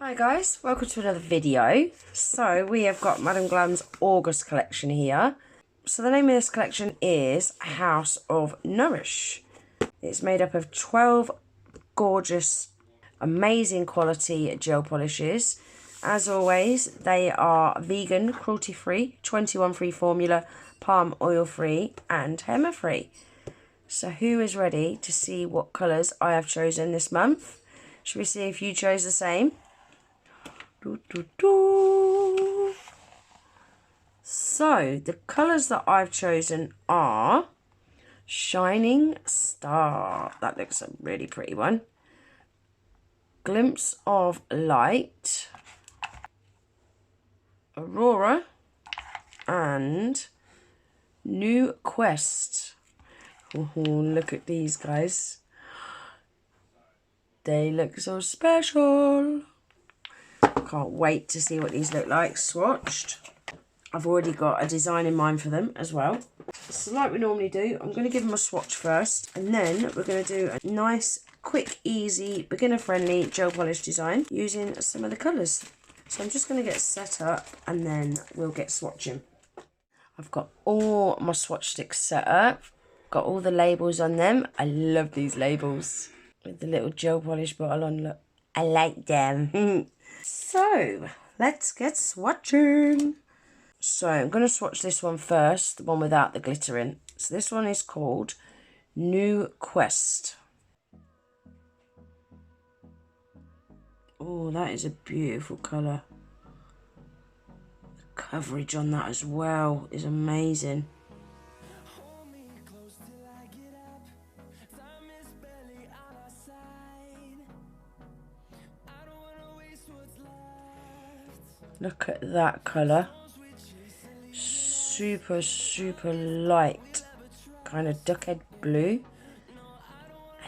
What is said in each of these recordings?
Hi guys, welcome to another video. So we have got Madam Glam's August collection here. So the name of this collection is House of Nourish. It's made up of 12 gorgeous, amazing quality gel polishes. As always, they are vegan, cruelty free, 21 free formula, palm oil free and hema free. So who is ready to see what colours I have chosen this month? Should we see if you chose the same? So the colours that I've chosen are Shining Star, that looks a really pretty one, Glimpse of Light, Aurora and New Quest. Oh, look at these guys, they look so special. Can't wait to see what these look like swatched. I've already got a design in mind for them as well. So like we normally do, I'm going to give them a swatch first, and then we're going to do a nice, quick, easy, beginner-friendly gel polish design using some of the colours. So I'm just going to get set up and then we'll get swatching. I've got all my swatch sticks set up, got all the labels on them. I love these labels with the little gel polish bottle on. Look, I like them. So, let's get swatching. So, I'm going to swatch this one first, the one without the glitter in. So, this one is called New Quest. Oh, that is a beautiful colour. The coverage on that as well is amazing. Look at that colour. Super, super light. Kind of duckhead blue.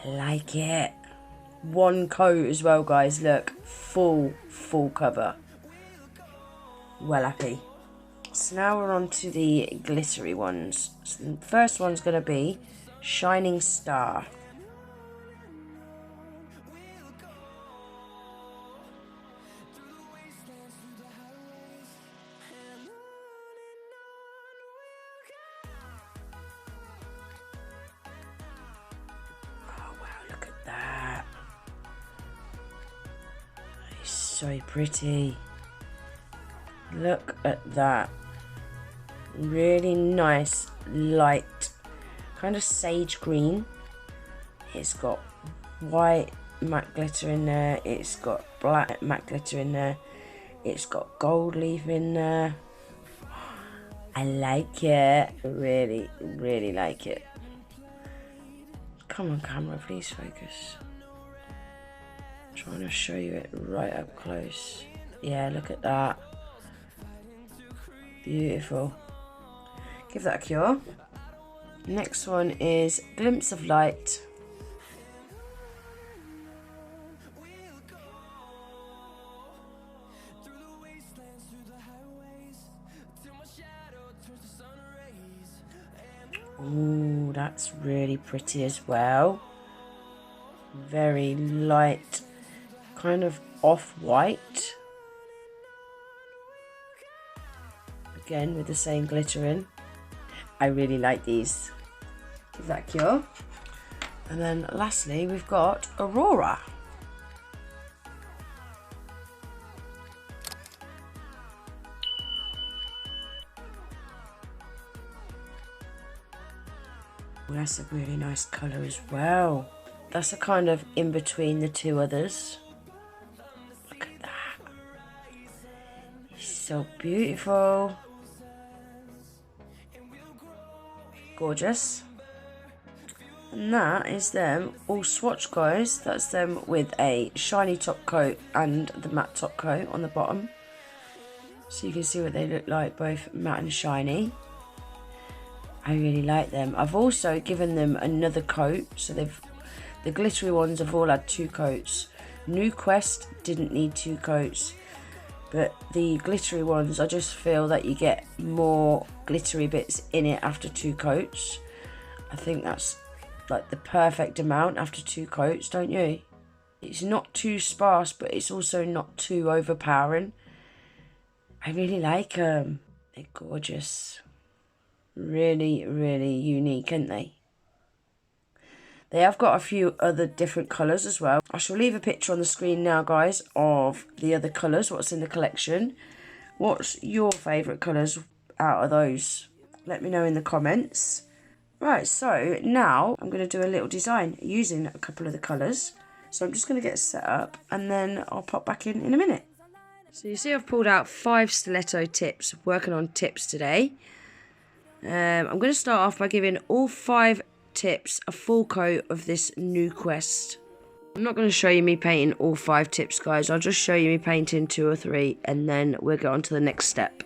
I like it. One coat as well, guys. Look. Full cover. Well happy. So now we're on to the glittery ones. So the first one's going to be Shining Star. So pretty. Look at that. Really nice, light, kind of sage green. It's got white matte glitter in there. It's got black matte glitter in there. It's got gold leaf in there. I like it. Really, really like it. Come on, camera, please focus. Trying to show you it right up close. Yeah, look at that. Beautiful. Give that a cure. Next one is Glimpse of Light. Ooh, that's really pretty as well. Very light, kind of off-white. Again with the same glitter in. I really like these. Give that a cure. And then lastly we've got Aurora. Well, that's a really nice colour as well. That's a kind of in between the two others. Look at that. It's so beautiful. Gorgeous. And that is them all swatch, guys. That's them with a shiny top coat and the matte top coat on the bottom. So you can see what they look like, both matte and shiny. I really like them. I've also given them another coat, so the glittery ones have all had 2 coats. New Quest didn't need 2 coats, but the glittery ones, I just feel that you get more glittery bits in it after 2 coats. I think that's like the perfect amount after 2 coats, don't you? It's not too sparse, but it's also not too overpowering. I really like them. They're gorgeous. Really, really unique, aren't they? They have got a few other different colours as well. I shall leave a picture on the screen now, guys, of the other colours, what's in the collection. What's your favourite colours out of those? Let me know in the comments. Right, so now I'm going to do a little design using a couple of the colours. So I'm just going to get set up and then I'll pop back in a minute. So you see I've pulled out 5 stiletto tips, working on tips today. I'm going to start off by giving all 5 tips a full coat of this new Quest. I'm not going to show you me painting all 5 tips, guys. I'll just show you me painting 2 or 3 and then we'll go on to the next step.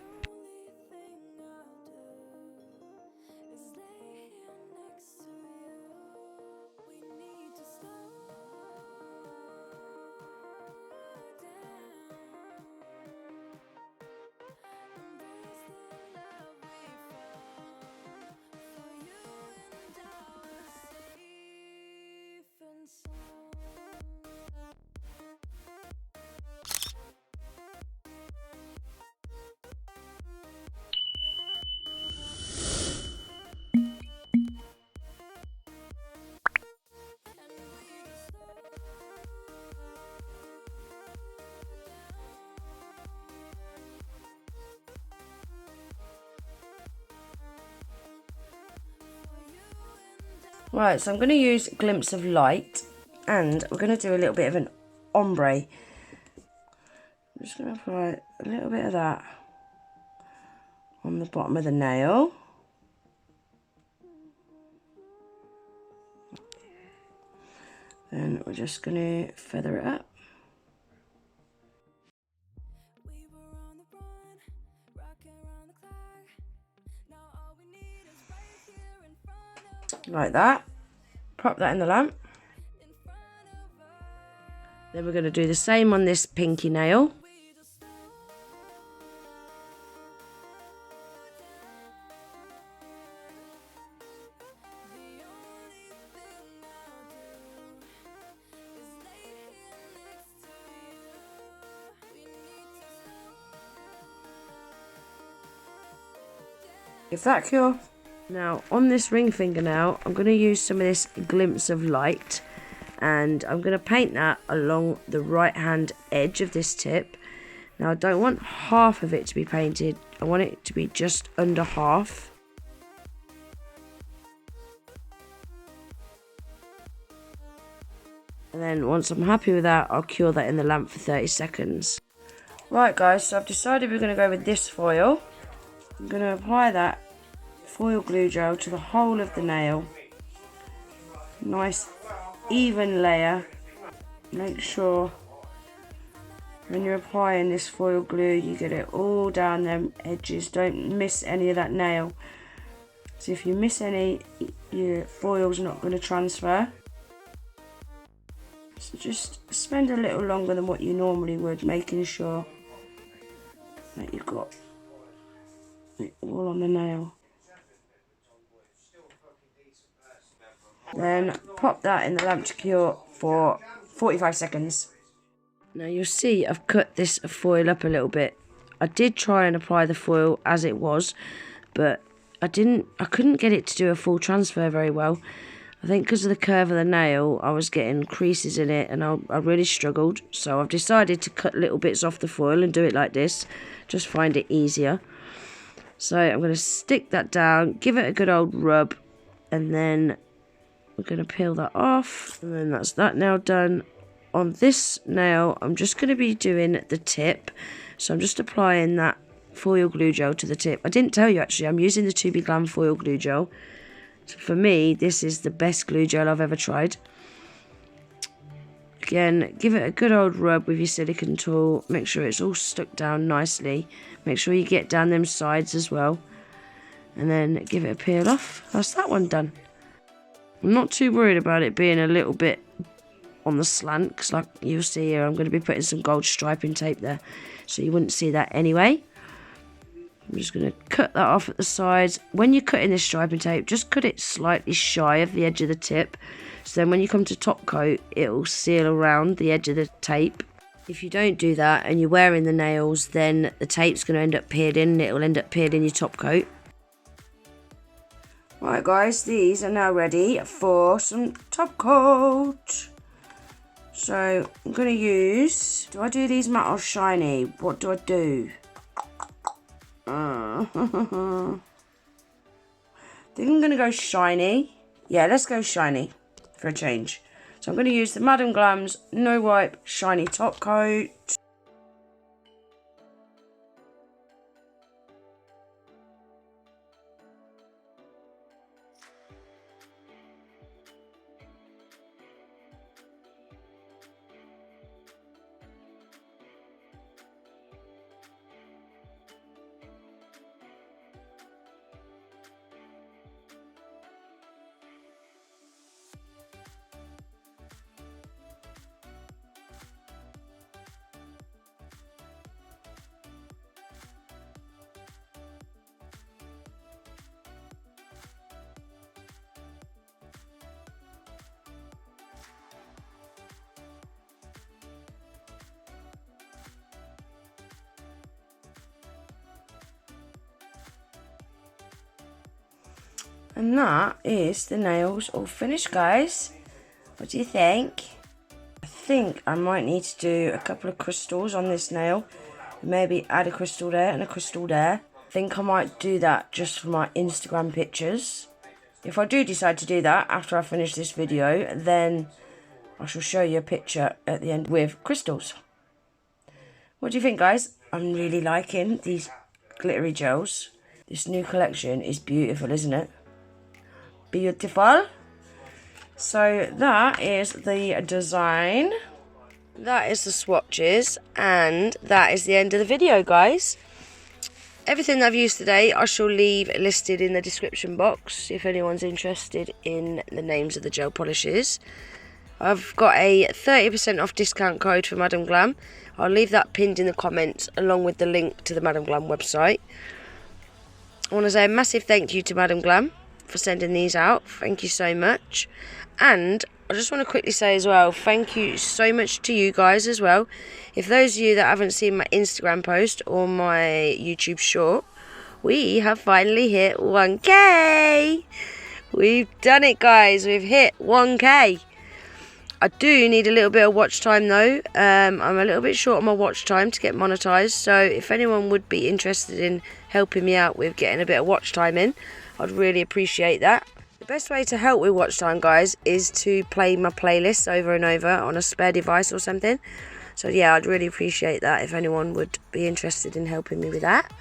Right, so I'm going to use Glimpse of Light and we're going to do a little bit of an ombre. I'm just going to apply a little bit of that on the bottom of the nail. Then we're just going to feather it up. Like that. Pop that in the lamp. Then we're going to do the same on this pinky nail. Give that a cure. Now on this ring fingernail I'm going to use some of this Glimpse of Light and I'm going to paint that along the right hand edge of this tip. Now I don't want half of it to be painted, I want it to be just under half. And then once I'm happy with that, I'll cure that in the lamp for 30 seconds. Right guys, so I've decided we're going to go with this foil. I'm going to apply that foil glue gel to the whole of the nail. Nice even layer. Make sure when you're applying this foil glue you get it all down them edges. Don't miss any of that nail. So if you miss any, your foil's not going to transfer. So just spend a little longer than what you normally would, making sure that you've got it all on the nail. Then pop that in the lamp to cure for 45 seconds. Now you'll see I've cut this foil up a little bit. I did try and apply the foil as it was, but I couldn't get it to do a full transfer very well. I think because of the curve of the nail I was getting creases in it and I really struggled. So I've decided to cut little bits off the foil and do it like this. Just find it easier. So I'm going to stick that down, give it a good old rub, and then we're going to peel that off. And then that's that nail done. On this nail, I'm just going to be doing the tip. So I'm just applying that foil glue gel to the tip. I didn't tell you actually, I'm using the 2B Glam foil glue gel. So for me, this is the best glue gel I've ever tried. Again, give it a good old rub with your silicone tool. Make sure it's all stuck down nicely. Make sure you get down them sides as well. And then give it a peel off. That's that one done. I'm not too worried about it being a little bit on the slant, because like you'll see here, I'm going to be putting some gold striping tape there. So you wouldn't see that anyway. I'm just going to cut that off at the sides. When you're cutting this striping tape, just cut it slightly shy of the edge of the tip. So then when you come to top coat, it will seal around the edge of the tape. If you don't do that and you're wearing the nails, then the tape's going to end up peeled in and it will end up peeling your top coat. Right guys, these are now ready for some top coat. So I'm going to use, do I do these matte or shiny? What do I do? I think I'm going to go shiny. Yeah, let's go shiny for a change. So I'm going to use the Madam Glam's No Wipe Shiny Top Coat. And that is the nails all finished, guys. What do you think? I think I might need to do a couple of crystals on this nail. Maybe add a crystal there and a crystal there. I think I might do that just for my Instagram pictures. If I do decide to do that after I finish this video, then I shall show you a picture at the end with crystals. What do you think, guys? I'm really liking these glittery gels. This new collection is beautiful, isn't it? Beautiful. So that is the design, that is the swatches, and that is the end of the video, guys. Everything that I've used today I shall leave listed in the description box if anyone's interested in the names of the gel polishes. I've got a 30% off discount code for Madam Glam. I'll leave that pinned in the comments along with the link to the Madam Glam website. I want to say a massive thank you to Madam Glam for sending these out. Thank you so much. And I just want to quickly say as well, thank you so much to you guys as well. If those of you that haven't seen my Instagram post or my YouTube short, we have finally hit 1k. We've done it, guys. We've hit 1k. I do need a little bit of watch time though. I'm a little bit short on my watch time to get monetized, so if anyone would be interested in helping me out with getting a bit of watch time in, I'd really appreciate that. The best way to help with watch time, guys, is to play my playlists over and over on a spare device or something. So yeah, I'd really appreciate that if anyone would be interested in helping me with that.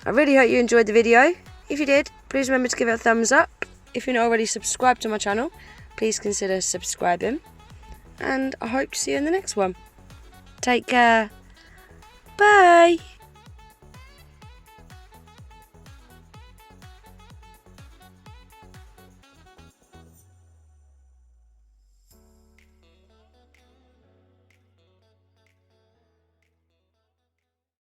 I really hope you enjoyed the video. If you did, please remember to give it a thumbs up. If you're not already subscribed to my channel, please consider subscribing. And I hope to see you in the next one. Take care. Bye.